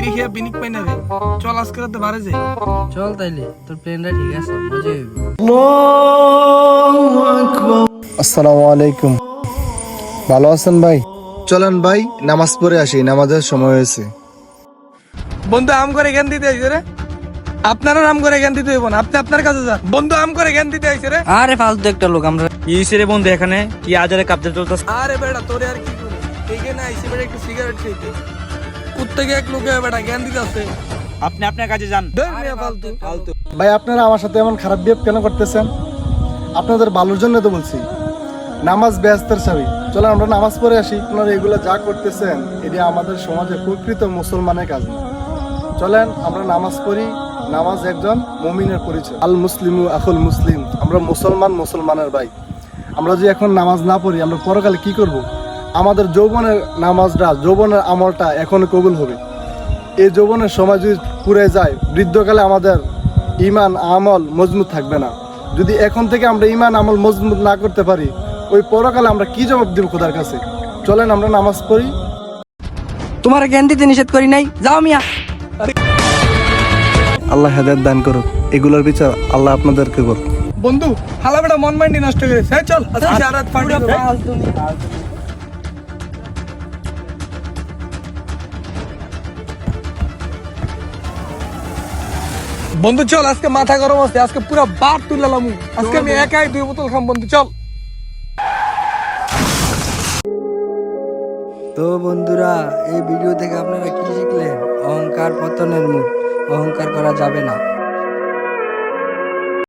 বিড়ি খেয়ে বিনিক পাই না রে। চল আজকে রাতে বাড়ি যাই। চল তাইলে, তোর প্লেনটা ঠিক আছে, মজা হইব। আসসালামু আলাইকুম। ভালো আছেন ভাই? চলেন ভাই নামাজ পড়ে আসি, নামাজের সময় হয়েছে। বন্ধু আম করে জ্ঞান দিতে আইছে রে। আপনারা আম করে জ্ঞান দিতে হইব না, আপনি আপনার কাছে যান। বন্ধু আম করে জ্ঞান দিতে আইছে রে। আরে ফালতু একটা লোক আমরা। কি হইছে রে বন্ধু এখানে? কি আজারে কাবজা চলতেছে? আরে বেটা তোরে আর কি করব, এইখানে আইছে বেটা একটু সিগারেট খেতে। কুত্তে এক লোকে বেটা জ্ঞান দিতে আছে। আপনি আপনার কাজে যান। ধর মিয়া ফালতু ফালতু। ভাই আপনারা আমার সাথে এমন খারাপ বিহেভ কেন করতেছেন? আপনাদের ভালোর জন্য তো বলছি। নামাজ ব্যস্তের চাবি। চলেন আমরা নামাজ পড়ে আসি। আপনারা এগুলো যা করতেছেন এটা আমাদের সমাজে প্রকৃত মুসলমানের কাজ না। চলেন আমরা নামাজ পড়ি। নামাজ একজন মুমিনের পরিচয়। আল মুসলিমু আখুল মুসলিম। আমরা মুসলমান, মুসলমানের ভাই। আমরা যদি এখন নামাজ না পড়ি আমরা পরকালে কি করব? আমাদের যৌবনের নামাজটা, যৌবনের আমলটা এখন কবুল হবে। এই যৌবনের সময় যদি পুড়ে যায়, বৃদ্ধকালে আমাদের ইমান আমল মজবুত থাকবে না। যদি এখন থেকে আমরা ইমান আমল মজবুত না করতে পারি, ওই পরকালে আমরা কি জবাব দিব খোদার কাছে? চলেন আমরা নামাজ পড়ি। তোমার জ্ঞান দিতে নিষেধ করি নাই, যাও মিয়া। আল্লাহ হেদায়েত দান করুক। এগুলোর বিচার আল্লাহ আপনাদেরকে করুক। বন্ধু হালা বেটা মন মাইন্ড নষ্ট করে চল আজকে সারা রাত পার্টি করব। বন্ধু চল আজকে মাথা গরম আছে, আজকে পুরো বার তুললাম। আজকে আমি একাই 2 বোতল খাম বন্ধু, চল। তো বন্ধুরা, এই ভিডিও থেকে আপনারা কি শিখলেন? অহংকার পতনের মূল, অহংকার করা যাবে না।